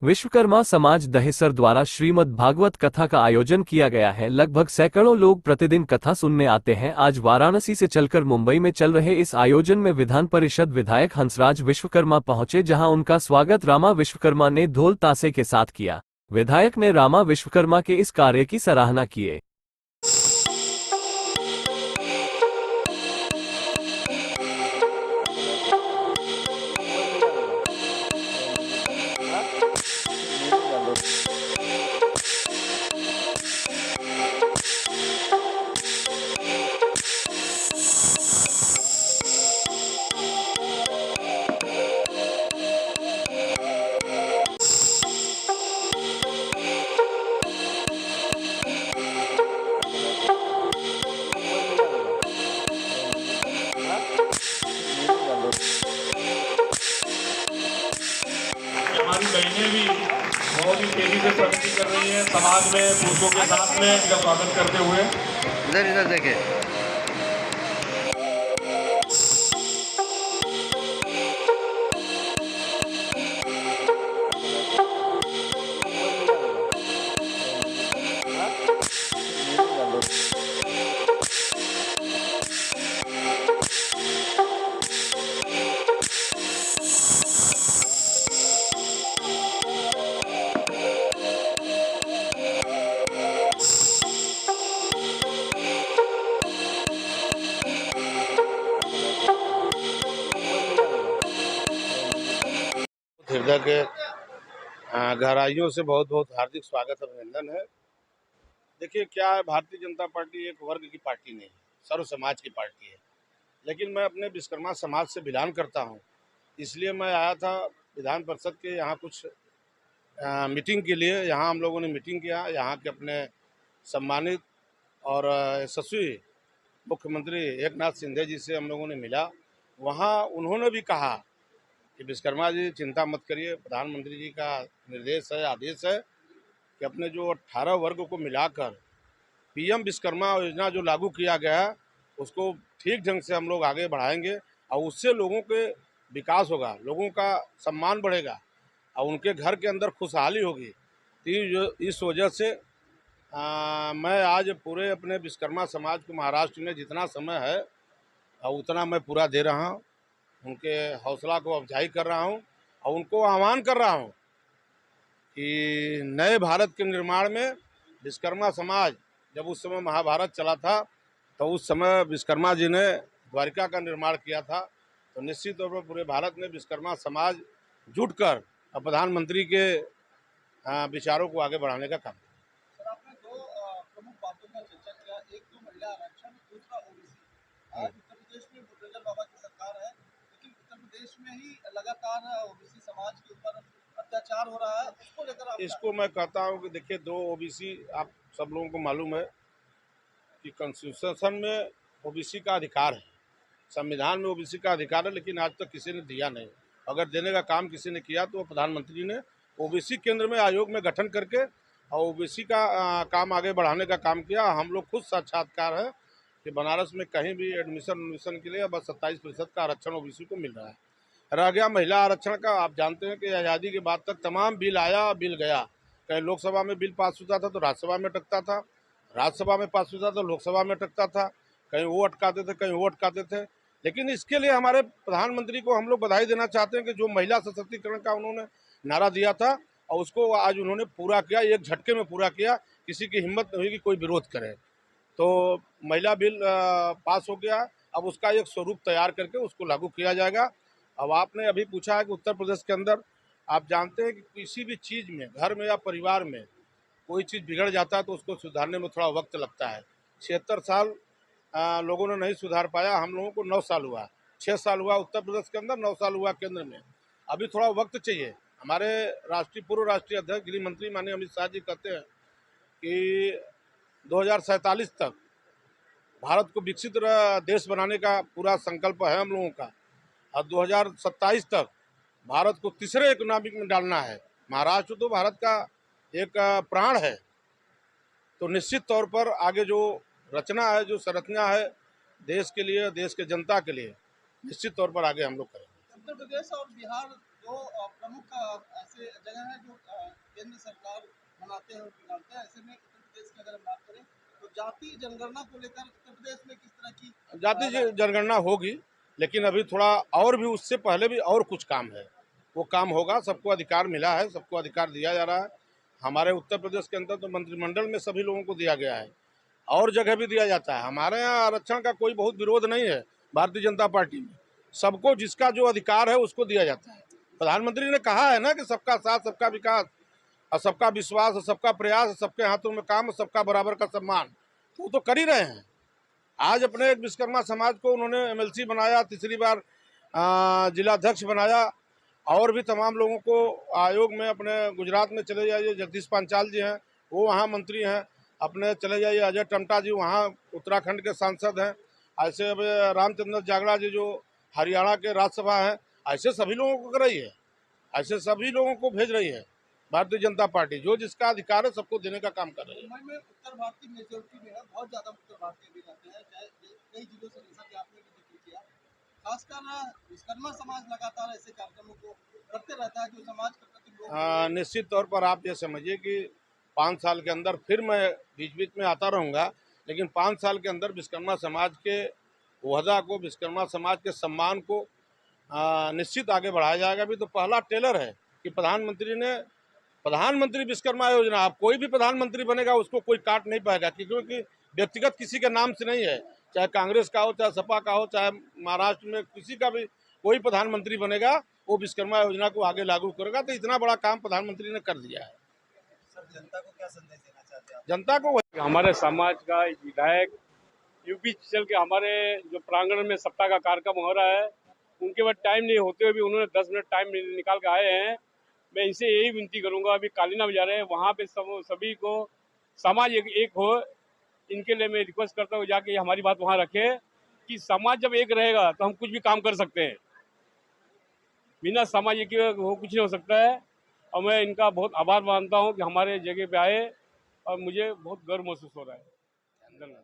विश्वकर्मा समाज दहिसर द्वारा श्रीमद् भागवत कथा का आयोजन किया गया है। लगभग सैकड़ों लोग प्रतिदिन कथा सुनने आते हैं। आज वाराणसी से चलकर मुंबई में चल रहे इस आयोजन में विधान परिषद विधायक हंसराज विश्वकर्मा पहुंचे, जहां उनका स्वागत रामा विश्वकर्मा ने ढोल ताशे के साथ किया। विधायक ने रामा विश्वकर्मा के इस कार्य की सराहना की। हमारी बहनें भी बहुत ही तेजी से प्रगति कर रही हैं समाज में, पुरुषों के साथ में इनका स्वागत करते हुए। इधर इधर देखे। हृदय के गहराइयों से बहुत बहुत हार्दिक स्वागत अभिनंदन है। देखिए क्या है, भारतीय जनता पार्टी एक वर्ग की पार्टी नहीं है, सर्व समाज की पार्टी है। लेकिन मैं अपने विश्वकर्मा समाज से बिलोंग करता हूं, इसलिए मैं आया था विधान परिषद के यहाँ कुछ मीटिंग के लिए। यहाँ हम लोगों ने मीटिंग किया, यहाँ के अपने सम्मानित और यशस्वी मुख्यमंत्री एकनाथ शिंदे जी से हम लोगों ने मिला। वहाँ उन्होंने भी कहा कि विश्वकर्मा जी चिंता मत करिए, प्रधानमंत्री जी का निर्देश है, आदेश है कि अपने जो 18 वर्ग को मिलाकर पीएम विश्वकर्मा योजना जो लागू किया गया है उसको ठीक ढंग से हम लोग आगे बढ़ाएंगे और उससे लोगों के विकास होगा, लोगों का सम्मान बढ़ेगा और उनके घर के अंदर खुशहाली होगी। तो इस वजह से मैं आज पूरे अपने विश्वकर्मा समाज को महाराष्ट्र में जितना समय है उतना मैं पूरा दे रहा हूँ, उनके हौसला को अफजाई कर रहा हूँ और उनको आह्वान कर रहा हूँ कि नए भारत के निर्माण में विश्वकर्मा समाज, जब उस समय महाभारत चला था तो उस समय विश्वकर्मा जी ने द्वारिका का निर्माण किया था। तो निश्चित तौर पर पूरे भारत में विश्वकर्मा समाज जुटकर प्रधानमंत्री के विचारों को आगे बढ़ाने का काम। सर, आपने दो प्रमुख बातों का चर्चा किया, एक तो महिला आरक्षण, दूसरा ओबीसी। आज उत्तर प्रदेश में बुलडोजर बाबा की सरकार है, लेकिन उत्तर प्रदेश में ही लगातार ओबीसी समाज के ऊपर अत्याचार हो रहा है, उसको लेकर इसको मैं कहता हूँ कि देखिए, दो ओबीसी, आप सब लोगों को मालूम है कि कॉन्स्टिट्यूशन में ओबीसी का अधिकार है, संविधान में ओबीसी का अधिकार है, लेकिन आज तक किसी ने दिया नहीं। अगर देने का काम किसी ने किया तो प्रधानमंत्री ने ओबीसी केंद्र में आयोग में गठन करके और ओबीसी का काम आगे बढ़ाने का काम किया। हम लोग खुद साक्षात्कार है कि बनारस में कहीं भी एडमिशन के लिए बस 27% का आरक्षण ओबीसी को मिल रहा है। रह गया महिला आरक्षण का, आप जानते हैं कि आज़ादी के बाद तक तमाम बिल आया, बिल गया। कहीं लोकसभा में बिल पास होता था तो राज्यसभा में अटकता था, राज्यसभा में पास होता तो लोकसभा में अटकता था, कहीं वो अटकाते थे, कहीं वो अटकाते थे। लेकिन इसके लिए हमारे प्रधानमंत्री को हम लोग बधाई देना चाहते हैं कि जो महिला सशक्तिकरण का उन्होंने नारा दिया था और उसको आज उन्होंने पूरा किया, एक झटके में पूरा किया। किसी की हिम्मत नहीं हुई कि कोई विरोध करे। तो महिला बिल पास हो गया, अब उसका एक स्वरूप तैयार करके उसको लागू किया जाएगा। अब आपने अभी पूछा है कि उत्तर प्रदेश के अंदर आप जानते हैं कि किसी भी चीज़ में, घर में या परिवार में कोई चीज़ बिगड़ जाता है तो उसको सुधारने में थोड़ा वक्त लगता है। 76 साल लोगों ने नहीं सुधार पाया, हम लोगों को 9 साल हुआ, 6 साल हुआ उत्तर प्रदेश के अंदर, 9 साल हुआ केंद्र में। अभी थोड़ा वक्त चाहिए। हमारे पूर्व राष्ट्रीय अध्यक्ष गृह मंत्री माननीय अमित शाह जी कहते हैं कि 2047 तक भारत को विकसित देश बनाने का पूरा संकल्प है हम लोगों का और 2027 तक भारत को तीसरे इकोनॉमिक में डालना है। महाराष्ट्र तो भारत का एक प्राण है। तो निश्चित तौर पर आगे जो रचना है, जो संरचना है देश के लिए, देश के जनता के लिए, निश्चित तौर पर आगे हम लोग करेंगे। उत्तर प्रदेश और बिहार तो प्रमुख ऐसे जगह है जो केंद्र सरकार बनाते हैं और बिगाड़ते हैं। ऐसे में उत्तर प्रदेश की अगर हम बात करें तो जाति जनगणना को लेकर उत्तर प्रदेश में किस तरह की जाति जनगणना होगी, लेकिन अभी थोड़ा और भी उससे पहले भी और कुछ काम है, वो काम होगा। सबको अधिकार मिला है, सबको अधिकार दिया जा रहा है। हमारे उत्तर प्रदेश के अंदर तो मंत्रिमंडल में सभी लोगों को दिया गया है, और जगह भी दिया जाता है। हमारे यहाँ आरक्षण का कोई बहुत विरोध नहीं है। भारतीय जनता पार्टी में सबको जिसका जो अधिकार है उसको दिया जाता है। प्रधानमंत्री ने कहा है ना कि सबका साथ, सबका विकास और सबका विश्वास और सबका प्रयास, सबके हाथों में काम और सबका बराबर का सम्मान, तो वो तो कर ही रहे हैं। आज अपने एक विश्वकर्मा समाज को उन्होंने एमएलसी बनाया, तीसरी बार जिलाध्यक्ष बनाया, और भी तमाम लोगों को आयोग में अपने गुजरात में चले जाइए, जगदीश पांचाल जी हैं वो वहाँ मंत्री हैं, अपने चले जाइए अजय टमटा जी वहाँ उत्तराखंड के सांसद हैं, ऐसे अब रामचंद्र जागड़ा जी जो हरियाणा के राज्यसभा हैं, ऐसे सभी लोगों को कर रही है, ऐसे सभी लोगों को भेज रही है भारतीय जनता पार्टी। जो जिसका अधिकार है सबको देने का काम कर रही है। मुंबई में उत्तर भारतीय मेजोरिटी में है, बहुत ज्यादा उत्तर भारतीय भी रहते हैं, चाहे कई जिलों से, जैसा कि आपने भी जिक्र किया। खासकर विश्वकर्मा समाज लगातार ऐसे कार्यक्रमों को करते रहता है जो समाज के प्रति लोग निश्चित तौर पर आप ये समझिए कि 5 साल के अंदर फिर मैं बीच बीच में आता रहूँगा, लेकिन 5 साल के अंदर विश्वकर्मा समाज के वहदा को, विश्वकर्मा समाज के सम्मान को निश्चित आगे बढ़ाया जाएगा। अभी तो पहला टेलर है कि प्रधानमंत्री विश्वकर्मा योजना, आप कोई भी प्रधानमंत्री बनेगा उसको कोई काट नहीं पाएगा, क्योंकि व्यक्तिगत किसी के नाम से नहीं है, चाहे कांग्रेस का हो, चाहे सपा का हो, चाहे महाराष्ट्र में किसी का भी कोई प्रधानमंत्री बनेगा वो विश्वकर्मा योजना को आगे लागू करेगा। तो इतना बड़ा काम प्रधानमंत्री ने कर दिया है। सर, जनता को क्या संदेश देना चाहते हैं आप? जनता को हमारे समाज का एक विधायक यूपी चल के हमारे जो प्रांगण में सप्ताह का कार्यक्रम हो रहा है, उनके बाद टाइम नहीं होते हुए भी उन्होंने 10 मिनट टाइम निकाल के आए हैं। मैं इनसे यही विनती करूंगा, अभी कालीना बजा रहे हैं वहाँ पे सभी को समाज एक हो, इनके लिए मैं रिक्वेस्ट करता हूँ जाके हमारी बात वहाँ रखे कि समाज जब एक रहेगा तो हम कुछ भी काम कर सकते हैं, बिना समाज एक हो कुछ नहीं हो सकता है। और मैं इनका बहुत आभार मानता हूँ कि हमारे जगह पे आए और मुझे बहुत गर्व महसूस हो रहा है। धन्यवाद।